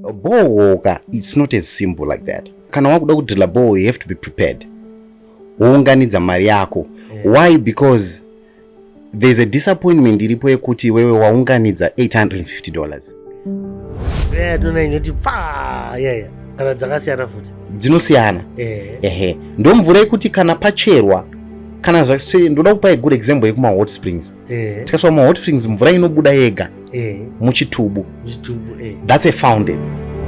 A borehole, it's not as simple like that. Kana wakuda kudrilla borehole, you have to be prepared. Wounganidza mari yako. Why? Because there's a disappointment iripo yekuti wewe waunganidza $850. Kana dzakasiyana futi. Dzinosiyana. Ndo mvura yekuti kana pacherwa kana zvakse ndoda kupa a good example yekuma hot springs. Tikaswa ma hot springs mvura inobuda yega. Muchitubu. That's a fountain.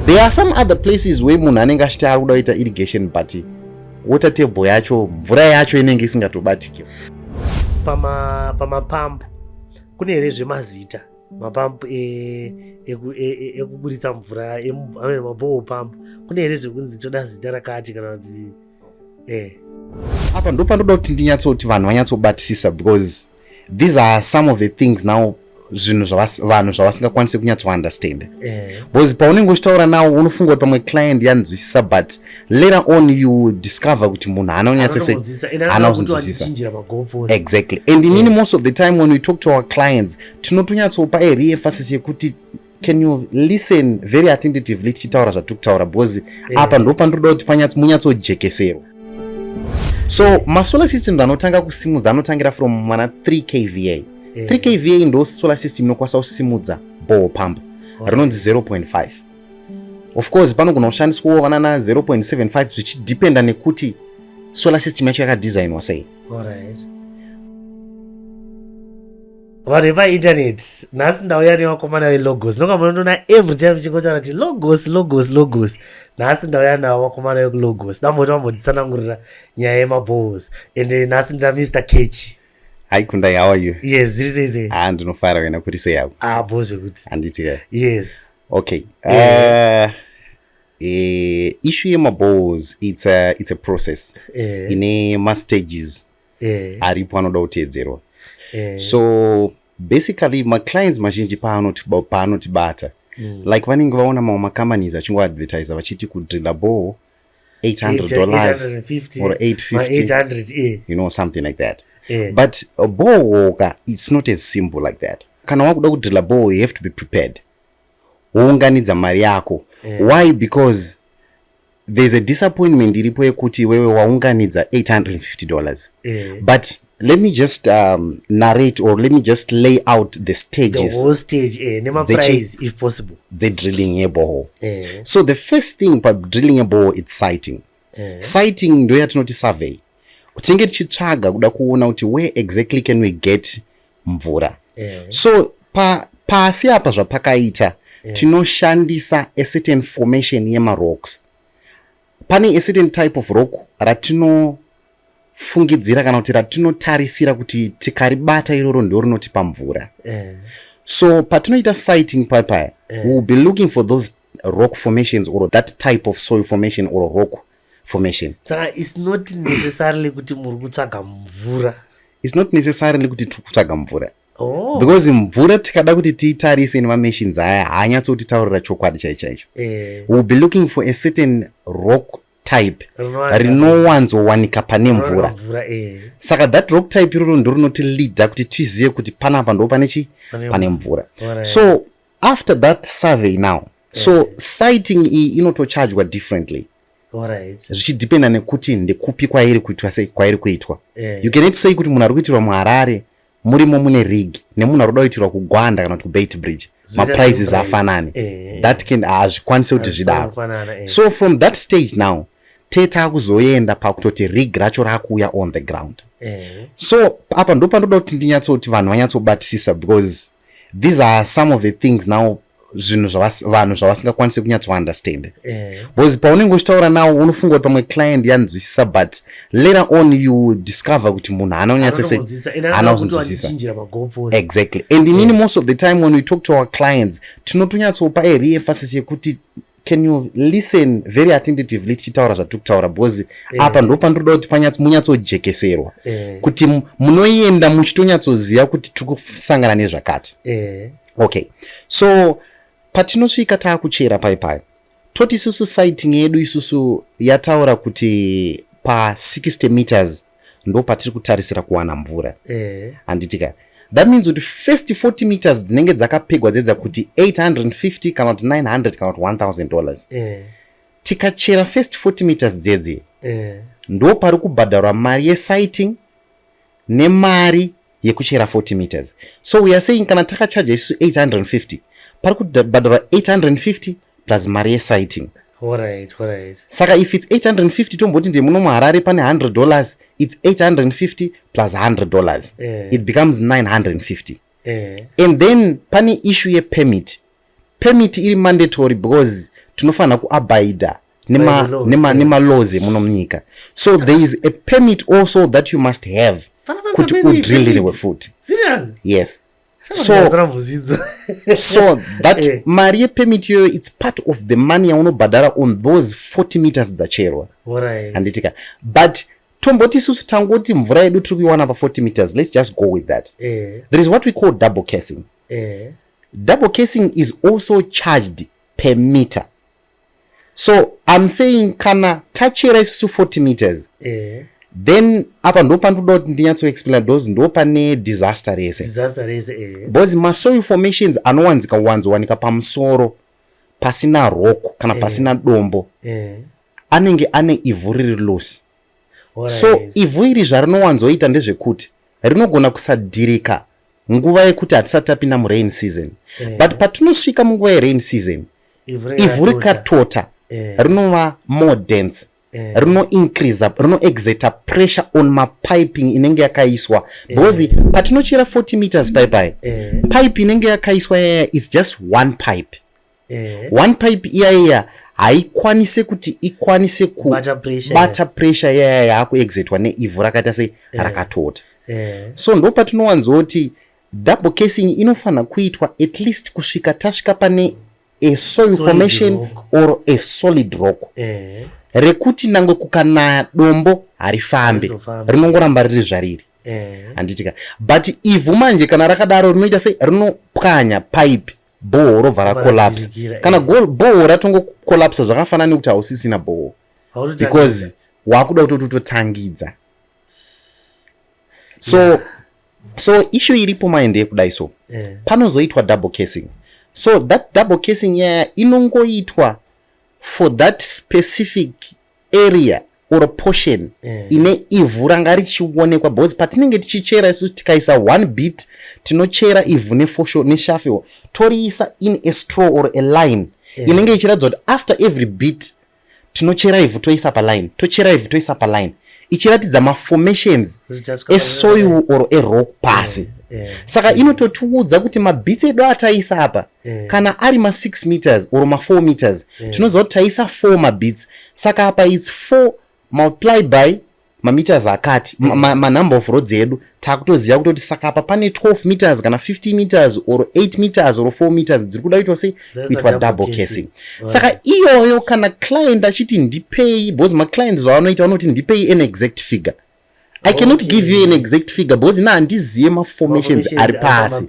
There are some other places where munhu anenge achiti ari kuda kuita irrigation but water table yacho mvura yacho inenge isingatobatiki. Pama pump kune here zvemazita mapampu ekuburitsa mvura amene maboho pump kune here zvekunzi toda zita rakati kana kuti apa ndo pandoda kuti ndinyatsoti vanhu vanyatsobatisisa because these are some of the things now zvinhu vanhu zvavasingakwanisi kunyatso understand. Because paunenge uchitaura nawo unofunga kuti pamwe client yanzwisisa but later on you discover kuti munhu haana kunyatsonzwisisa. Exactly. And inini most of the time when we talk to our clients tinotonyatsopa a re-emphasis yekuti can you listen very attentively tichitaura zvatikutaura because apa ndo pandoda kuti munyatsojekeserwa. So masolar system anotanga kusimudza anotangira from mana 3 kVA. 3 kVA ndo solar system inokwanisa kusimudza borehole pump rinonzi 0.5. Of course panogona kushandiswawo vanana 0.75 zvichidependa nekuti solar system yacho yakadesignwa sei. Vanhu vepainternet nhasi ndauya nevakomana velogos nokamunondoona every time chingotara kuti logos nhasi ndauya navo vakomana vekulogos ndamboti vamboditsanangurira nyaya yemabohos ende nhasi ndina Mr. Kechi. Hi Kundai, how are you? Yes, zviri sei? Ndinofara wena kuti sei yavo? Bo zvekuti. Handitika. Yes. Okay. Issue yemabohos it's a process. Ine ma-stages aripo anoda kuteedzerwa. So basically my clients mazhinji paanotibata like vanenge vaona mamwe macompanies achingoadvertise vachiti kudrilla borehole $800 or $850 you know, something like that. But a borehole, it's not as simple like that. Kana wakuda kudrilla borehole, you have to be prepared. Wounganidza mari yako. Why? Because there's a disappointment iripo yekuti wewe waunganidza $850. But let me just narrate or let me just lay out the stages. The whole stage, nema price if possible. The drilling a borehole. So the first thing for drilling a borehole is siting. Siting ndo yatinoti survey. Utinge tichitsvaga kuda kuona kuti where exactly can we get mvura. So pasi apa zvapakaita tinoshandisa a certain formation yema-rocks. Pane a certain type of rock ratinofungidzira kana kuti ratinotarisira kuti tikaribata iroro ndo rinotipa mvura. So patinoita siting papaya we will be looking for those rock formations or that type of soil formation or rock formation. Saka it's not necessarily kuti muri kutsvaga mvura. It's not necessarily kuti tiri kutsvaga mvura. Because mvura tikada kuti tiitarise nemamachines aya haanyatsotitaurira chokwadi chaicho. We'll be looking for a certain rock type rinowanzowanika pane mvura. Saka that rock type iroro ndo rinotileada kuti tizive kuti panapa ndo pane mvura. So after that survey now, so siting iyi inotochajwa differently. Zvichidependa nekuti ndekupi kwairi kuitwa sei kwairi kuitwa. You cannot say kuti munhu ari kuitirwa muHarare murimo mune rig nemunhu ari kuda kuitirwa kuGwanda kana kuti kuBait Bridge maprices afanani. That can hazvikwanisi kuti zvidaro. So from that stage now teta kuzoenda pakutoti rig racho rakuya on the ground. So apa ndo pandoda kuti ndinyatsoti vanhu vanyatsobatisisa because these are some of the things now zvinhu vanhu zvavasingakwanisi kunyatso understand. Because paunenge uchitaura nawo unofunga kuti pamwe client yanzwisisa but later on you discover kuti munhu haana kunyatsonzwisisa. Exactly. And inini most of the time when we talk to our clients tinotonyatsopa a re-emphasis yekuti can you listen very attentively tichitaura zvatikutaura because apa ndo pandoda kuti munyatsojekeserwa kuti munoenda muchitonyatsoziva kuti tiri kusangana nezvakati. Okay. So patinosvika taakuchera paipai toti isusu siting yedu isusu yataura kuti pa 60 meters ndo patiri kutarisira kuwana mvura. Handitika that means kuti first 40 meters dzinenge dzakapegwa dzedza kuti 850 kana kuti 900 kana kuti $1000 tikachera first 40 meters dzedze ndo pari kubhadharwa mari yesighting nemari yekuchera 40 meters. So we are saying kana takachaja isu 850 pari kubhadharwa 850 plus mari yesighting. Alright. Saka if it's 850 tomboti ndi muno muHarare pane $100, it's 850 plus $100. It becomes 950. And then pane issue ye permit. Permit iri mandatory because tunofana kuabida nema laws muno mnyika. So there is a permit also that you must have kuti udrillire wefuti. Serious? Yes. So that mari permit yo, it's part of the money yaunobhadhara on those 40 meters dzacherwa. Handitika. But tomboti susu tangoti mvura yedu tiri kuiwana pa 40 meters. Let's just go with that. There is what we call double casing. Double casing is also charged per meter. So I'm saying kana tachera isu 40 meters. Then apa ndo pandoda kuti ndinyatso explain those ndo pane disaster rese. Because masoil formations anowanzika wanika pamusoro pasina rock kana pasina dombo anenge ane ivhu riri loose. So ivhu iri zvarinowanzoita ndezvekuti rinogona kusadhirika nguva yekuti hatisati tapinda murain season. But patinosvika munguva yerain season ivhu rikatota rinova more dense. Rino increase up, rino exert pressure on my piping inenge yakaiswa. Because patinochera 40 meters pipe inenge yakaiswa is just one pipe. One pipe iya haikwanise kuti ikwanise kubata pressure yaku exertwa neivhu rakaita se rakatota. So ndo patinowanzoti double casing inofana kuitwa at least kusvika tasvika pane a soil formation or a solid rock. Rekuti nangwe kukanaya dombo harifambe rinongoramba riri zvariri. Handitika. But ivhu manje kana rakadaro rinoita sei rinopwanya pipe borehole robva racollapse. Kana borehole ratongo collapse zvakafanana nekuti hausisina borehole because wakuda kuti utotangidza. So issue iripo maende kudai so panozoitwa double casing. So that double casing inongoitwa for that specific area or portion ine ivhu ranga richionekwa. Because patinenge tichichera isu tikaisa one bit tinochera ivhu neshafe toriisa in a straw or a line inenge ichiratidza kuti after every bit tinochera ivhu toisa paline, tochera ivhu toisa paline, ichiratidza maformations esoil or a rock pasi. Saka inototiudza kuti mabits edu ataisa apa kana ari ma6 meters or ma4 meters tinoziva kuti taisa 4 mabits. Saka apa is 4 multiplied by mameters akati number of rods edu takutoziva kuti saka apa pane 12 meters kana 50 meters or 8 meters or 4 meters dziri kuda kuitwa sei kuitwa double casing. Saka iyoyo kana client achiti ndipei, because maclients vanoita vanoti ndipei an exact figure. I cannot give you an exact figure because na handizive maformations ari pasi.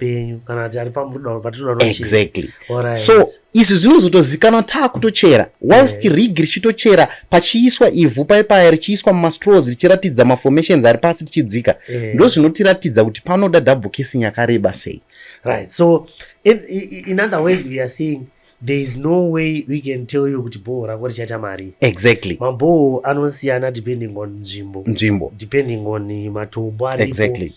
Exactly. So izvi zvinozotozikanwa taakutochera whilst rig richitochera pachiiswa ivhu paipai richiiswa mumastraws richiratidza maformations ari pasi tichidzika ndo zvinotiratidza kuti panoda double casing yakareba sei. Right. So in other words we are saying there is no way we can tell you kuti borehole rako richaita mari. Exactly. Maborehole anosiyana depending on nzvimbo, depending on matombo aripo. Exactly.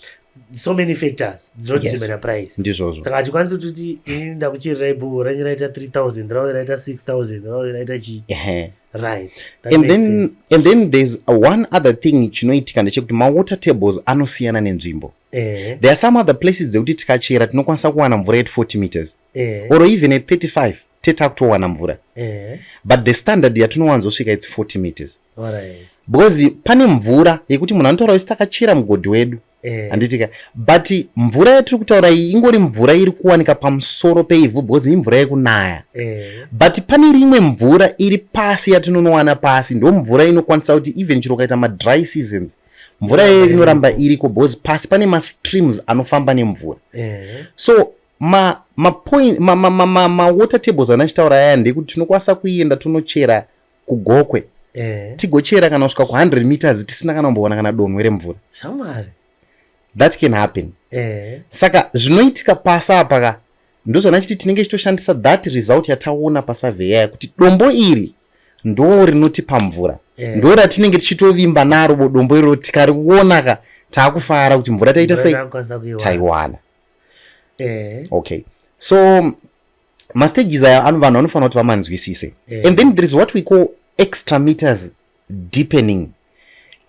So many factors dzinodetermine price. Ndizvozvo. Saka hatikwanisi kuti inda kuchirira borehole rangu raita 3000 rauye raita 6000 rauye raita chi. Right. And then there's one other thing chinoitika ndechekuti mawater tables anosiyana nenzvimbo. There are some other places dzekuti tikachera tinokwanisa kuwana mvura at 40 meters or even at 35 tetakutowana mvura. But the standard yatinowanzosvika it's 40 meters. Because pane mvura yekuti munhu anotaura kuti takachera mugodhi wedu handitika, but mvura yatiri kutaura iyi ingori mvura iri kuwanika pamusoro peivhu because imvura yekunaya. But pane rimwe mvura iri pasi yatinonowana pasi, ndo mvura inokwanisa kuti even chiro kaita madry seasons mvura inoramba iriko because pasi pane mastreams anofamba nemvura. So water tables anachitaura aya ndekuti tinokwanisa kuenda tunochera kugokwe tigochera kana kusvika ku100 meters tisina kana kumboona kana donhwe remvura. that can happen. Saka zvinoitika pasa apa ndozvona chiti tinenge chitoshandisa that result yataona pasurvey yaya kuti dombo iri ndo rinotipa mvura, ndo ratinenge tichitovimba naro dombo iro tikariona taakufara kuti mvura taita sei taiwana. Okay, so mastages aya vanhu vanofanira kuti vamanzwisise. And then there is what we call extra meters deepening.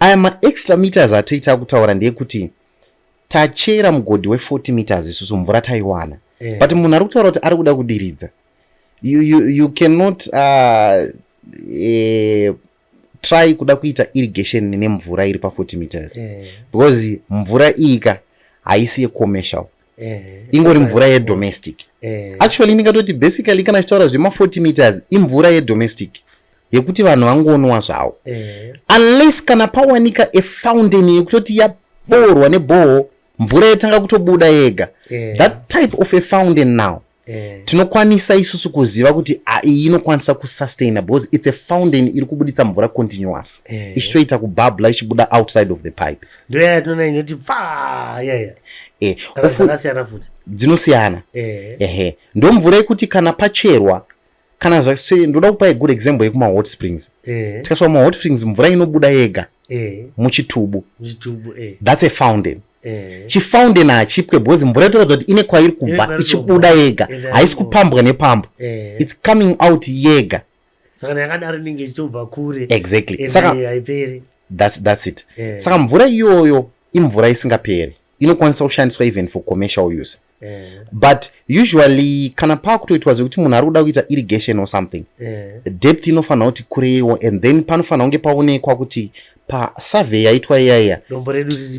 Aya ma-extra meters atoita kutaura ndeyekuti tachera mugodhi we40 meters isusu mvura taiwana, but munhu ari kutaura kuti ari kuda kudiridza. You cannot try kuda kuita irrigation nemvura iri pa40 meters because mvura ika haisi yecommercial, ingori mvura yedomestic. Actually ndingatoti basically kana chitaura zvema40 meters imvura yedomestic yekuti vanhu vangonwa zvavo, unless kana pawanika efountain yekutoti yaborwa neboho mvura yatanga kutobuda yega, that type of a fountain now tinokwanisa isusu kuziva kuti iyi inokwanisa kusustain because it's a fountain iri kubuditsa mvura continuous, ichitoita kubabla ichibuda outside of the pipe. Ndio yatona inoti dzinosiyana. Ndo mvura yekuti kana pacherwa kana zvase, ndoda kupa a good example yekuma hot springs. Tikasva ma hot springs mvura inobuda yega muchitubu, that's a fountain. Chifountain achipwe because mvura itoratidza kuti ine kwairi kubva ichibuda yega, haisi kupambwa nepambo, it's coming out yega. Saka yakadaro ninge ichitobva kure. Exactly. Saka haiperi. That's it. Saka mvura iyoyo imvura isingaperi, inokwanisa kushandiswa even for commercial use. But usually kana pakutoitwa zvekuti munhu ari kuda kuita irrigation or something, depth inofanira kuti kureiwa, and then panofanira kunge paonekwa kuti pasurvey yaitwa iyaya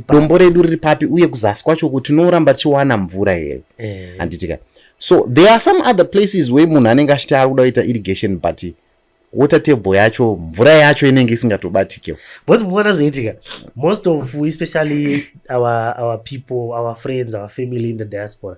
dombo redu riri papi uye kuzasi kwacho kuti tinoramba tichiwana mvura here. Handitika. So there are some other places where munhu anenge achiti ari kuda kuita irrigation but water table yacho mvura yacho inenge isingatobatikewo. Because muona zvoitika, most of especially our people, our friends, our family in the diaspora,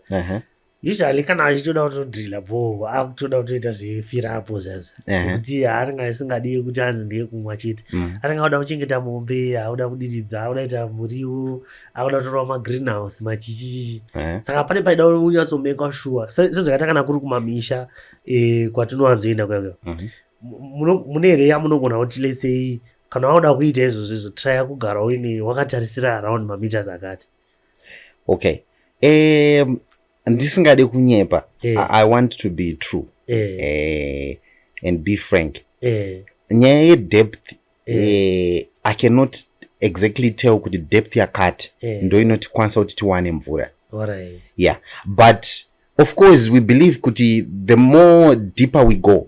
usually kana achitoda kutodrilla bho akutoda kutoita zvefirapo zazi kuti haringa isingadi kuti anzi ndiye kumwa chete, aringa kuda kuchengeta mombe, auda kudiridza, auda kuita muriwo, auda kutorawo magreenhouse machichichichi. Saka pane paida unyatsomekwa sure sezvakaita kana kuri kumamisha kwatinowanzoenda kwayo. Mune here yamunogona kuti let's say kana wauda kuita izvozvo try kugara uine wakatarisira around mameters akati. Okay, ndisingade kunyepa, I want to be true and be frank. Nyaya yedepth, I cannot exactly tell kuti depth yakati ndo inotikwanisa kuti tiwane mvura. Alright. Yeah, but of course we believe kuti the more deeper we go,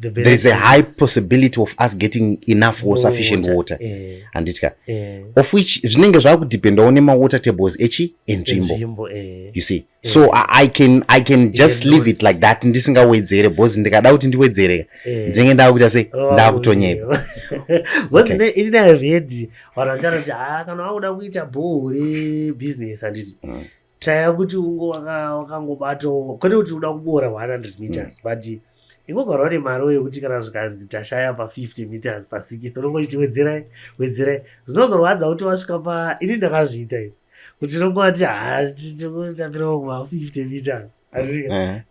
there is a high possibility of us getting enough or sufficient water. And it's of which zvinenge zvakudependawo nema-water tables echi enzvimbo. You see, so I can just leave it like that ndisingawedzere because ndikada kuti ndiwedzere ndinenge ndakuita sei ndakutonyepa. Because ina ready vanotara kuti kana wakuda kuita borehole business anditi try kuti ungo wakangobato kwete kuti uda kubora 100 meters but ingogara uri mari yekuti kana zvikanzi tashaya pa50 meters pa60 unongochiti wedzerai zvinozorwadza kuti wasvika pa ini ndakazviita iyo kuti unongoti titapira kuma50 meters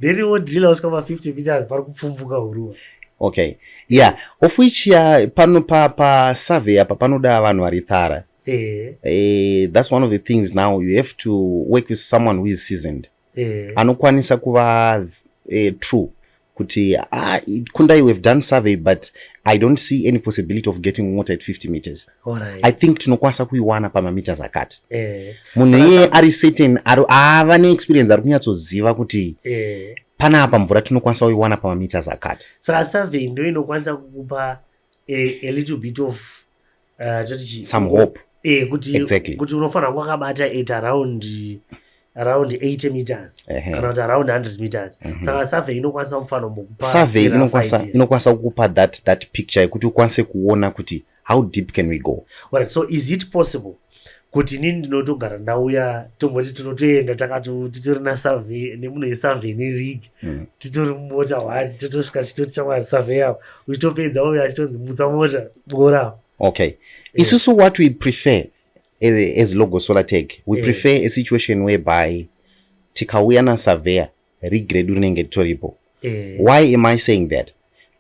then wodhila usvika pa50 meters pari kupfumvuka uruwa. Okay, yeah, of which pano pasurvey apa panoda vanhu vari thara. That's one of the things now you have to work with someone who is seasoned, anokwanisa kuva true kuti kundai we've done survey but I don't see any possibility of getting water at 50 meters. Alright. I think tinokwanisa kuiwana pamameters akati. Munhu iye ari certain ava neexperience ari kunyatsoziva kuti panapa mvura tinokwanisa kuiwana pamameters akati. Saka survey ndo inokwanisa kukupa a little bit of some hope. Kuti exactly. Kuti unofanira kwakabata at around 80 meters kana kuti around 100 meters. Saka survey inokwanisa kufanira kukupa survey inokwanisa kukupa that picture yekuti ukwanise kuona kuti how deep can we go. Alright, so is it possible kuti nini ndinotogara ndauya tomboti tinotoenda titori na survey nemunhu yesurvey nerig titori mumota 1 totosvika chitoti chamwari survey yavo uchitopedza uya achitonzi mutsa mota bora. Okay, isusu what we prefer as Logo Solar Tech, we prefer a situation whereby tikauya nasurveyor regrade rinenge ritoripo. Why am I saying that?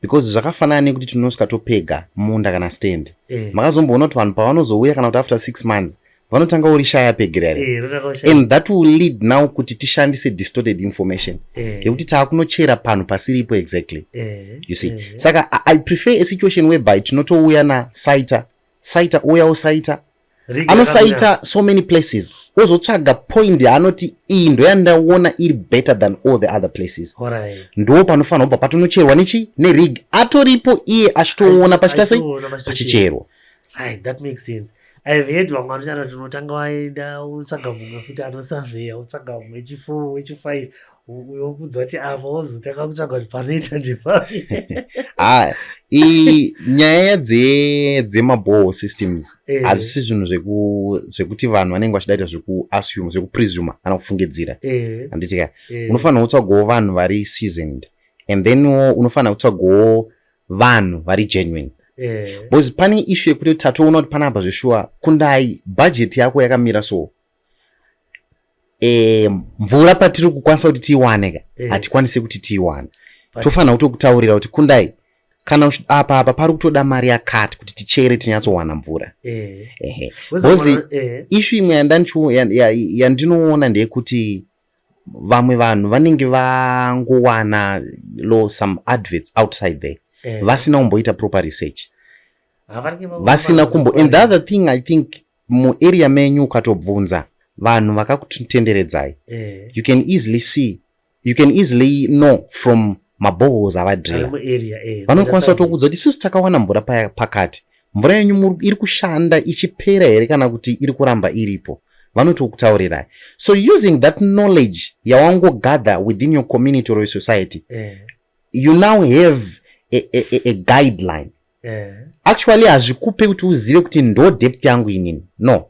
Because zvakafanana nekuti tinosvika topega munda kana stand. Makazomboona kuti vanhu pavanozouya kana kuti after 6 months vanotanga urishaya pegirare. And that will lead now kuti tishandise distorted information. Yekuti taakunochera panhu pasiripo exactly. You see. Saka I prefer a situation whereby tinotouya na saita uya usaita. Anosaita so many places. Ozotsvaga point yaanoti iyi ndo yandaona iri better than all the other places. Ndo panofanira kubva patonocherwa nechi nerig atoripo iye achitoona pachita sei pachicherwa. Right, that makes sense. I've heard vamwe vanotaura tinotanga waenda utsvaga mumwe futi anosurveya utsvaga mumwe wechi4 wechi5 uyokudza kuti apa wozotanga kutsvaga kuti panoita ndepapi. Nyaya dzemaborehole systems hazvisi zvinhu zvekuti vanhu vanenge vachidaita zvekuassume zvekupresume kana kufungidzira. Handitika unofanira kutsvagawo vanhu vari seasoned and then unofanira kutsvagawo vanhu vari genuine. Because pane issue yekuti tatoona kuti panapa zveshuwa kundai budget yako yakamira so mvura patiri kukwanisa kuti tiiwane hatikwanisi kuti tiiwane. Tofanira kutokutaurira kuti kundai kana apa pari kutoda mari yakati kuti tichere tinyatsowana mvura. Because issue imwe yandinoona ndeyekuti vamwe vanhu vanenge vangowana some adverts outside there vasina kumboita proper research, vasina kumbo. And the other thing I think muarea menyu ukatobvunza vanhu vakakutenderedzai, you can easily know from maboreholes avadrilla. Vanokwanisa kutokudza kuti isusu takawana mvura pakati, mvura yenyu iri kushanda ichipera here kana kuti iri kuramba iripo, vanotokutaurirai. So using that knowledge yawangogather within your community or your society, you now have a guideline. Actually hazvikupe kuti uzive kuti ndo depth yangu inini, no,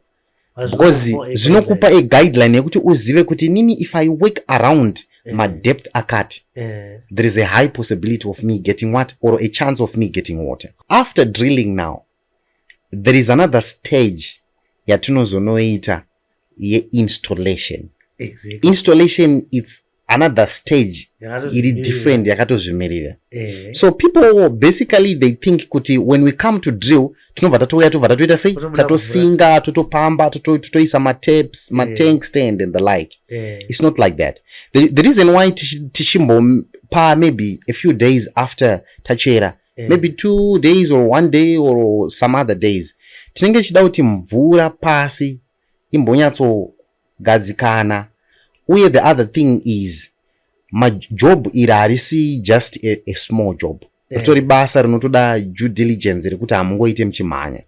because zvinokupa a guideline yekuti uzive kuti nini if I work around my depth akati, there is a high possibility of me getting what, or a chance of me getting water. After drilling now, there is another stage yatinozonoita ye-installation. Installation, it's another stage iri different yakatozvimirira. So people basically they think kuti when we come to drill tinobva tatoita sei tatosinga totopamba totoisa matapes matank stand and the like. It's not like that. The reason why tichimbopa maybe a few days after tachera, maybe 2 days or 1 day or some other days, tinenge chida kuti mvura pasi imbonyatsogadzikana. Uye the other thing is my job iri harisi just a small job. Ritori basa rinotoda due diligence rekuti hamungoite muchimhanya.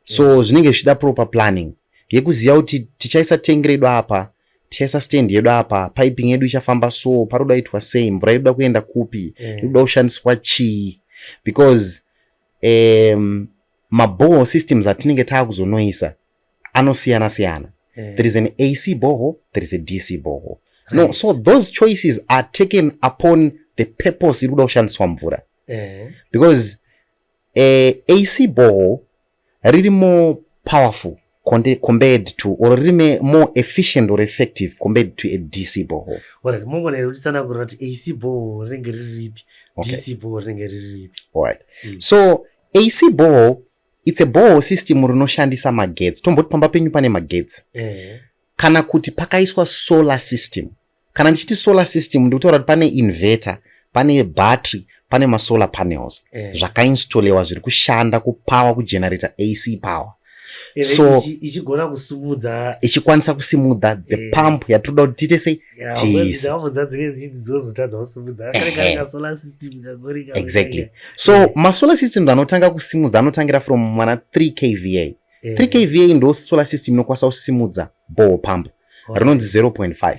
So zvinenge zvichida proper planning yekuziva kuti tichaisa tank redu apa, tichaisa stand yedu apa, piping yedu ichafamba so, paroda kuitwa sei, mvura inoda kuenda kupi, inoda kushandiswa chii. Because maborehole systems atinenge taakuzonoisa anosiyana siyana. There is an AC borehole, there is a DC borehole. No, so those choices are taken upon the purpose iruda kushandiswa mvura. Because a AC borehole really more powerful compared to, or really more efficient or effective compared to a DC borehole. Alright, mungu nerudisana kurati AC borehole ringe riripi, DC borehole ringe riripi. Alright. So AC borehole, it's a borehole system rinoshandisa magetsi. Tomboti pamba penyu pane magetsi. Kana kuti pakaiswa solar system. Kana ndichiti solar system ndikutaura kuti pane inverter, pane battery, pane masolar panels. Zvakainstolewa zviri kushanda kupower kugenerator AC power. So ichigona kusumudza, ichikwanisa kusimudha the pump yatoda kuti tiite sei tiise. Exactly. So masolar systems anotanga kusimudza anotangira from mana 3 kVA. 3 kVA ndo solar system inokwanisa kusimudza borehole pump rinonzi 0.5.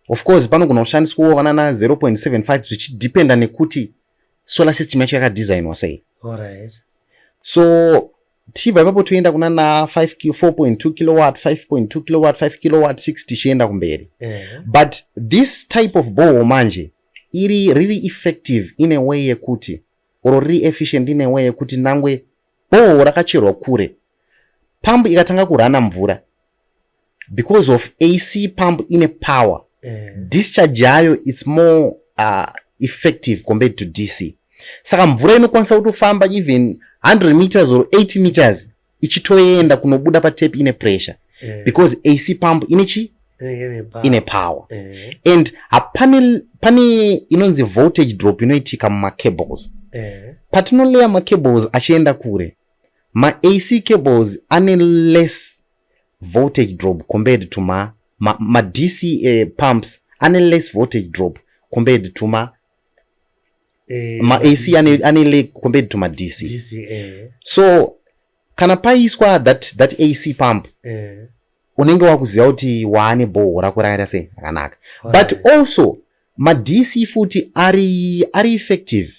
Of course panogona kushandiswawo vanana 0.75 zvichidependa nekuti solar system yacho yakadesignwa sei. So tiva ipapo toenda kunana 4.2 kilowatt, 5.2 kilowatt, 5 kilowatt, 6 tichienda kumberi. But this type of borehole manje iri really effective in a way yekuti, or really efficient in a way yekuti nangwe borehole rakacherwa kure, pump ikatanga kurana mvura because of AC pump ine power discharge yayo it's more effective compared to DC. Saka mvura inokwanisa kutofamba even 100 meters or 80 meters ichitoenda kunobuda pa tape ine pressure because AC pump ine power and pane inonzi voltage drop inoitika muma cables patinoleya ma cables achienda kure ma AC cables ane less voltage drop compared to ma DC pumps ane less voltage drop compared to ma AC ane compared to ma DC. So kana paiswa that AC pump unenge wakuziva kuti waane borehole rako rakaita sei rakanaka but also ma DC futi ari effective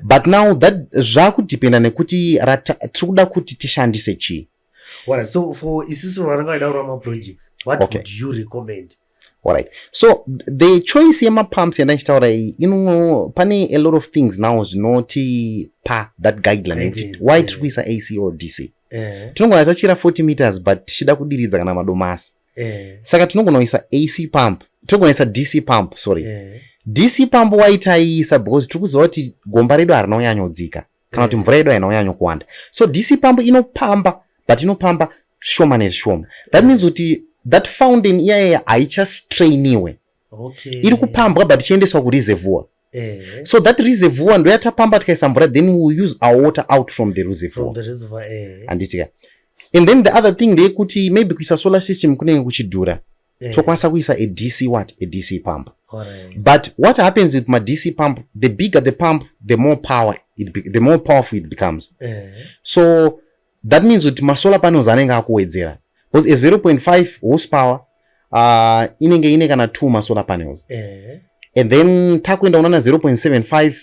but now that zvakudependa nekuti tikuda kuti tishandise chii. Alright, so for isusu varangaida kurama projects, what would you recommend? Alright, so the choice yema pumps yandachiitaura iyi pane a lot of things now zvinoti pa that guideline why tikuisa AC or DC. Tinogona tachira 40 meters but tichida kudiridza kana madomasi saka tinogona kuisa AC pump, tinogona kuisa DC pump, sorry. DC pump waitaiisa because tikuziva kuti gomba redu harina kunyanyodzika kana kuti mvura yedu haina kunyanyo kuwanda, so DC pump inopamba but inopamba shoma nezvishoma. That means kuti that fountain iyaya haichastrainiwe, iri kupambwa but ichiendeswa kureservoir. So that reservoir ndo yatapamba tikaisa mvura then we will use our water out from the reservoir. Anditika. And then the other thing ndeyekuti maybe kuisa solar system kunenge kuchidhura tokwanisa kuisa a DC pump. But what happens with my DC pump, the bigger the pump, the more powerful it becomes. So that means that my solar panels anenge akuwedzera because a 0.5 horsepower inenge ine kana 2 ma solar panels. And then takuenda unana 0.75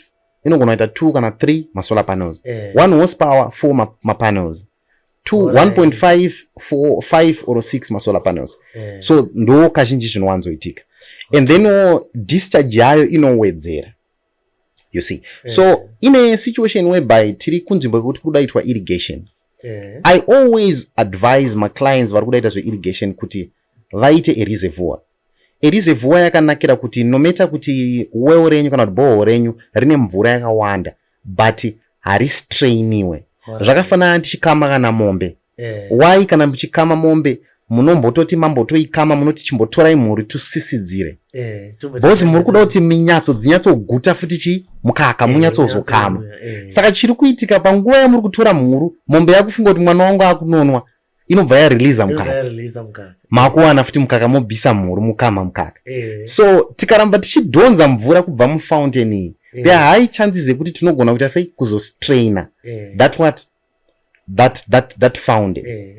inogona kuita 2 kana 3 ma solar panels. 1 horsepower 4 ma panels. 1.5 5 or 6 ma solar panels. So ndo kazhinji zvinowanzoitika. And then discharge yayo inowedzera. You see. So in a situation whereby tiri kunzvimbo yekuti kudaitwa irrigation, I always advise my clients vari kudaita zveirrigation kuti vaite a reservoir. A reservoir yakanakira kuti no matter kuti well renyu kana kuti borehole renyu rine mvura yakawanda but haristrainiwe. Zvakafanana tichikama kana mombe. Why kana muchikama mombe munombototi mambotoikama munoti chimbotorai mhuri tusisidzire. Bozi muri kuda kuti minyatso dzinyatsoguta futi mukaka munyatsozokama. Saka chiri kuitika panguva yamuri kutora mhuru mombe yakufunga kuti mwana wangu akunonwa inobva yareleasa mukaka. Makuwana futi mukaka mobvisa mhuru mukama mukaka. So tikaramba tichidhonza mvura kubva mufountain iyi there are high chances ekuti tinogona kuita sei kuzostraina that fountain.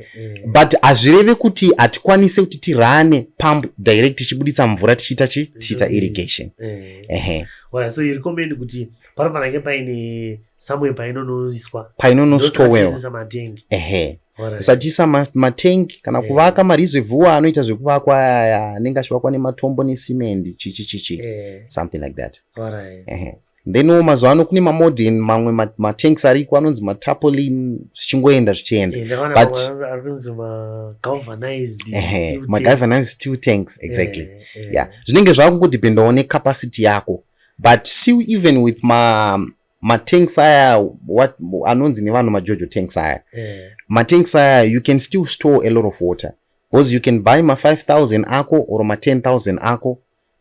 But azvireve kuti atikwanise kuti tirane pump direct tichibuditsa mvura tichiita irrigation. So you recommend kuti panofanira paine somewhere painonoiswa painonostowewa kusatisa matengi kana kuvaka mareservoir anoita zvekuvakwa anenge achivakwa nematombo nesimende chichi something like that. Then mazuva ano kune mamodern mamwe matanks ariko anonzi matapolin zvichingoenda zvichienda but galvanized steel tanks exactly. Zvinenge zvakungodependawo necapacity yako but still even with matanks aya anonzi nevanhu majojo tanks aya matanks aya you can still store a lot of water because you can buy 5,000 ako or 10,000 ako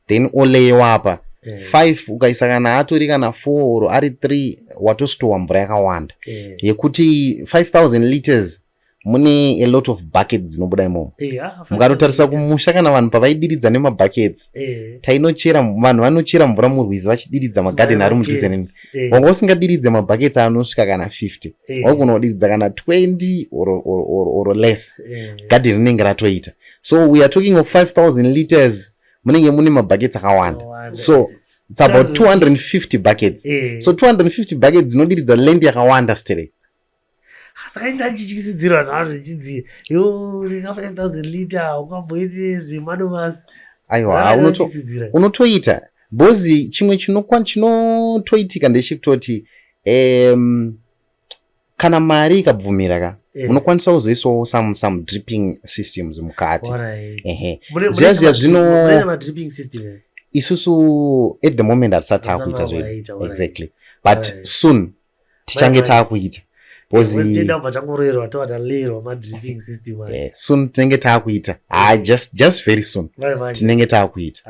then oleyewa apa 5 ukaisa kana atori kana 4 or ari 3 watostowa mvura yakawanda yekuti 5,000 liters mune a lot of buckets dzinobuda imomo. Mukatotarisa kumusha kana vanhu pavaidiridza nemabuckets tainochera vanhu vanochera mvura murwizi vachidiridza magarden ari mudhuze neni wanga usingadiridze mabuckets anosvika kana 50 wagona kudiridza kana 20 or less garden rinenge ratoita. So we are talking of 5,000 liters munenge mune mabuckets akawanda so it's about 250 buckets. So 250 buckets dzinodiridza land yakawanda straight. Saka ndachichidzidzira vanhu vachidzi yo ringa 5,000 liter ukamboite zvemadomasi. Aiwa unotoita bozi chimwe chinotoitika ndechekutoti kana mari ikabvumira ka unokwanisa kuzoisawo some dripping systems mukati. Zviya zvino isusu at the moment hatisati takuita zvedu exactly, but soon tichange takuita soon tinenge takuita just very soon tinenge takuita.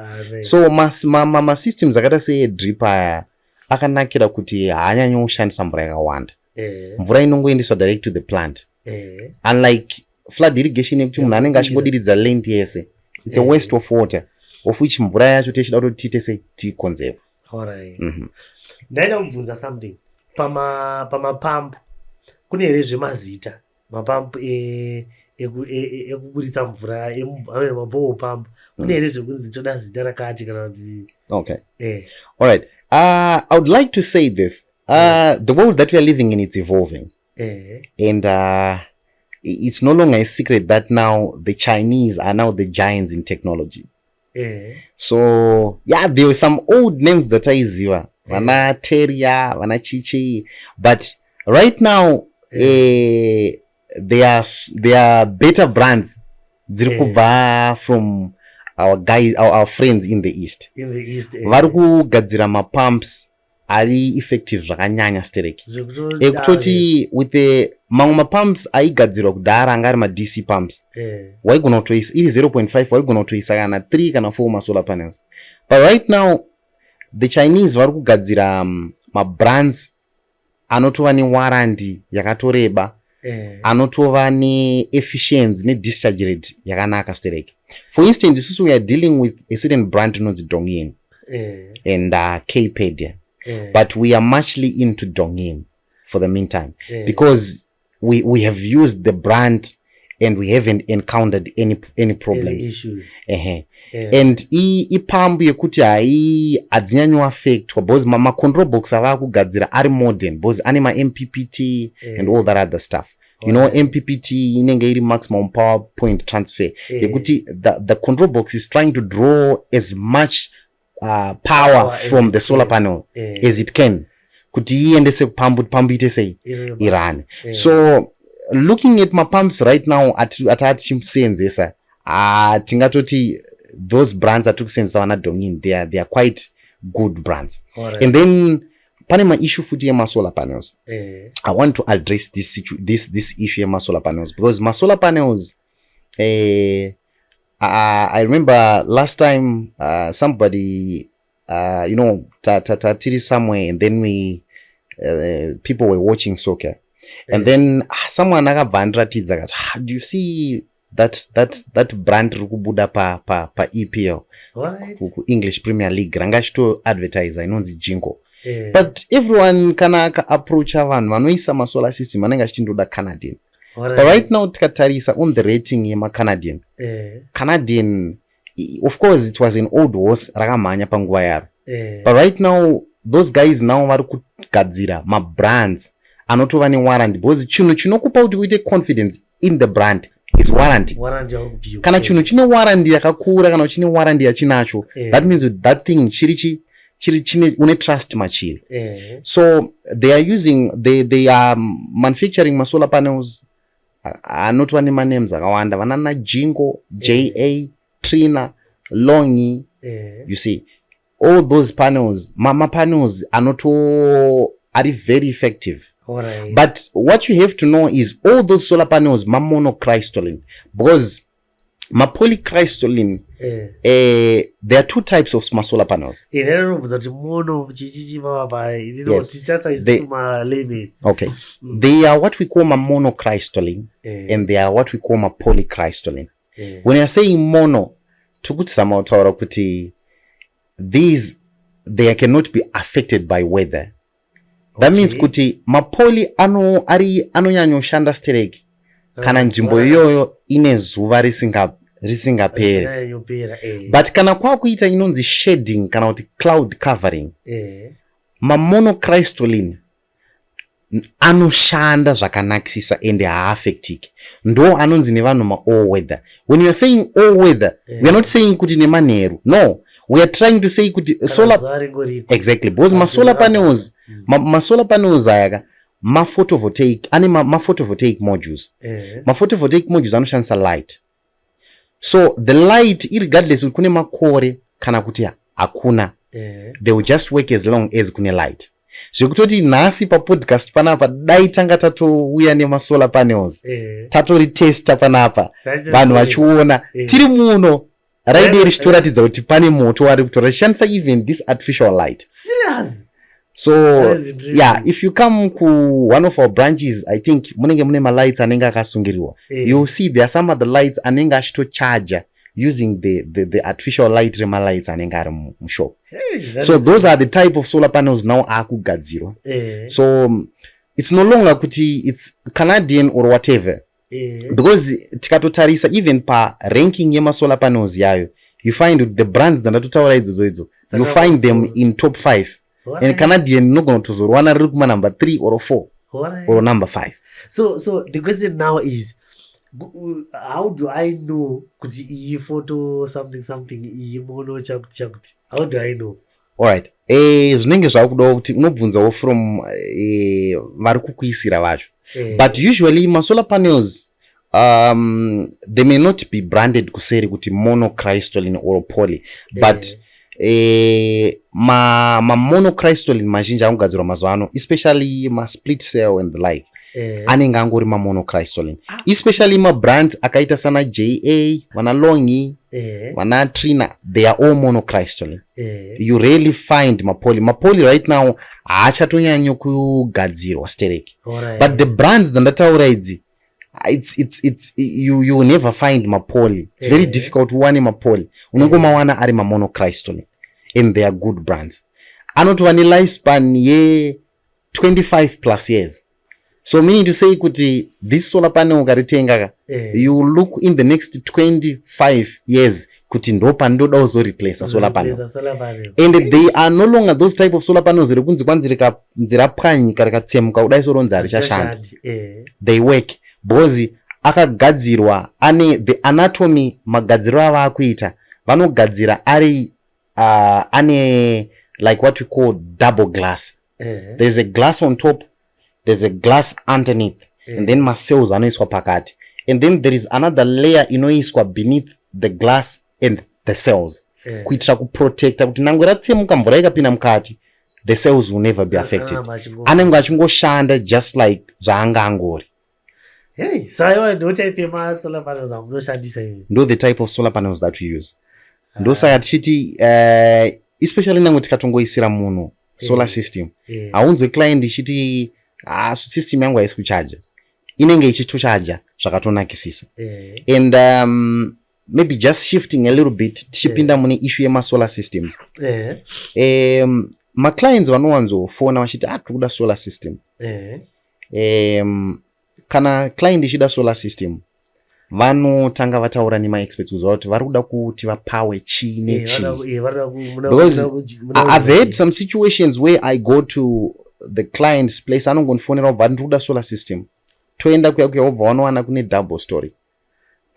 So masystems akata seedrip aya akanakira kuti haanyanyi kushandisa mvura yakawanda. Mvura inongoendeswa direct to the plant, unlike flood irrigation yekuti munhu anenge achingodiridza land yese. It's a waste of water, of which mvura yacho tichida kuti tiite sei tiiconserve. Ndaida kubvunza something pamapampu kune here zvemazita mapampu ekuburitsa mvura maboho pampu kune here zvekunzi toda zita rakati kana kuti okay. Alright, I would like to say this. The world that we are living in, it's evolving. And it's no longer a secret that now the Chinese are now the giants in technology. So, yeah, there were some old names that I ziva. Vana Teria, Vana Chichi. But right now, there are better brands from our guys, our friends in the East. Varuku gadzira ma pumps ari effective zvakanyanya stereki. Ekutoti with the mamwe pumps aigadzirwa kudhara anga ari ma DC pumps. Waigona kutoisa iri 0.5 waigona kutoisa kana 3 kana 4 ma solar panels. But right now the Chinese vari kugadzira ma brands anotova ne warranty yakatoreba. Anotova ne efficiency ne discharge rate yakanaka stereki. For instance, isusu we are dealing with a certain brand inonzi Dongyin and K-Pedia. But we are muchly into Dongyin for the meantime because we have used the brand and we haven't encountered any problems. Any issues. And pump yekuti adzinyanywa affect because ma control box avakugadzira ari modern because ane ma MPPT and all that other stuff. You know, MPPT inenge iri maximum power point transfer. Yekuti the control box is trying to draw as much power from the solar panel as it can. Kuti iendese pump ite sei irane. So looking at my pumps right now at chimsenzesa tingatoti those brands that took sense wana Dongyin, they are quite good brands. And then pane ma issue futi ya solar panels. I want to address this issue ya solar panels because my solar panels I remember last time somebody you know tatiri somewhere and then we people were watching soccer and then someone akabva andiratidza akati do you see that brand rikubuda pa EPL ku English Premier League ranga chito advertiser inonzi Jinko. But everyone kana approach vanhu vanoisa ma solar system anenge achindoda Canadian. But right now tikatarisa on the rating yema Canadian. Canadian, of course it was an old horse rakamhanya panguva yaro. But right now those guys now vari kugadzira ma brands anotova ne warranty because chinhu chinokupa kuti uite confidence in the brand is warranty. Kana chinhu chine warranty yakakura kana chine warranty yachinacho that means that thing chiri chine une trust machiri. So they are manufacturing ma solar panels anotova ne names akawanda vanana Jingo, JA, Trina, Longi. You see all those panels mama panels are very effective. But what you have to know is all those solar panels ma monocrystalline because ma polycrystalline there are two types of solar panels. Okay, they are what we call ma monocrystalline and they are what we call ma polycrystalline. When you are saying mono tukuti samautaura kuti they cannot be affected by weather. That means kuti mapoli anonyanyoshanda stereki kana nzvimbo iyoyo ine zuva risingaperi. But kana kwakuita inonzi shading kana kuti cloud covering mamonocrystalline anoshanda zvakanakisisa and haaffectiki. Ndo anonzi nevanhu ma all weather. When you are saying all weather we are not saying kuti nemanheru. No, we are trying to say kuti solar exactly because ma solar panels aya ma-photovoltaic modules. Ma-photovoltaic modules anoshandisa light. So the light, irregardless kuti kune makore kana kuti hakuna, they will just work as long as kune light. Zvekutoti nhasi papodcast panapa dai tanga tatouya nemasolar panels, tatoritesta panapa, vanhu vachiona tiri muno raide richitoratidza kuti pane moto wari kutora richishandisa even this artificial light. Serious? So yeah, if you come to one of our branches, I think munenge mune malights anenge akasungiriwa. You'll see there are some of the lights anenge achitocharger using the artificial light remalights anenge ari mushop. So those are the type of solar panels now akugadzirwa. So it's no longer kuti it's Canadian or whatever. Because tikatotarisa even pa ranking yema solar panels yayo, you find the brands dzandatotaura idzodzo you find them in top 5. And Canadian no going to Zorwana Rukma number 3 or 4 or number 5. So the question now is, how do I know could you photo something mono chakuti? How do I know? Alright. Zvinenge zvakuda kuti unobvunzawo from vari kukuisira vacho. But usually my solar panels they may not be branded kuseri kuti monocrystalline or poly, but ma monocrystalline mazhinji anogadzirwa mazuva ano, especially ma split cell and the like, anenge angori ma monocrystalline, especially ma brands akaita sana JA, vana Longi, vana Trina, they are all monocrystalline. You rarely find ma poly right now haachatonyanya kugadzirwa stereki. But the brands dzandataura idzi, it's you will never find ma poly. It's very difficult to one ma poly. Unongomawana ari ma monocrystalline, and they are good brands. Anotova ne lifespan ye 25 plus years. So meaning to say kuti this solar panel ukaritenga, you look in the next 25 years kuti ndopa ndoda uzo replace a solar panel. And they are no longer those type of solar panels rekunzi kwanzi rikapwanyika rikatsemuka kudai soronza richashanda. They work because akagadzirwa ane the anatomy magadziro ava akuita vanogadzira ari ane like what we call double glass. There's a glass on top, there's a glass underneath, and then my cells anoiswa pakati, and then there is another layer inoiswa beneath the glass and the cells kuitira kuprotecta kuti nangwe ratsemuka mvura ikapinda mukati, the cells will never be affected. Anenge achingoshanda just like zvaanga angori. Hey, so no type of solar panels ndo the type of solar panels that we use. Ndo saka tichiti especially nangwe tikatongoisira munhu solar system, aunzwe client ichiti system yangu haisi kucharge, inenge ichitochaja zvakatonakisisa. And maybe just shifting a little bit tichipinda mune issue yema solar systems. Ma clients vanowanzofona vachiti tikuda solar system. Kana client ichida solar system, vanotanga vataura nema experts kuzva kuti vari kuda kuti vapawe chii nechii. Because I've had some situations where I go to the client's place, anongondifonera kubva ndiri kuda solar system, toenda kuya wobva wanowana kune double story.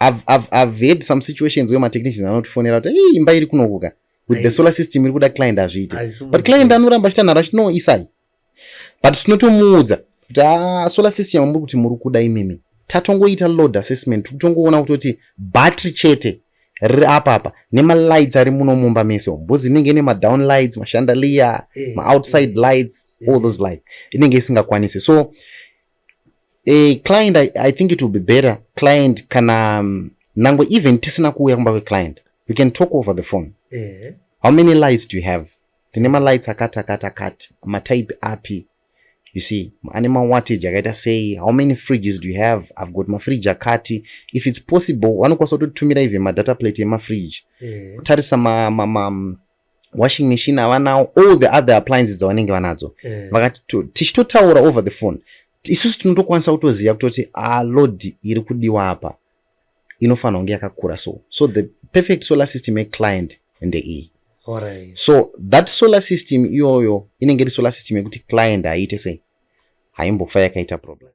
I've had some situations where my technicians anotifonera kuti imba iri kunokuka with the solar system iri kuda client azviite, but client anoramba achita nhara achiti no isai. But tinotomuudza kuti solar system muri kuti muri kuda imimi, tatongoita load assessment kutongoona kuti battery chete riri apa nema lights ari muno mumba meso, because inenge nema down lights, ma chandelier, ma outside lights, all those lights inenge isingakwanisi. So a client, I think it will be better client kana nangwe even tisina kuuya kumba kwe client, you can talk over the phone. How many lights do you have? Tinema lights akata ma type api. You see, animal wattage, I gotta say, how many fridges do you have? I've got my fridge akati. If it's possible, one kwaso to tumira even my data plate in my fridge. Tarisa ma washing machine now, all the other appliances wanenge wanazo. Vakati tichito taura over the phone. Isusu tinotokwanisa kutoziya kutoti load iri kudiwa apa inofana kunge yakakura so the perfect solar system a client and the Alright. So that solar system iyoyo inenge iri solar system yekuti client aite sei haimbofa yakaita problem.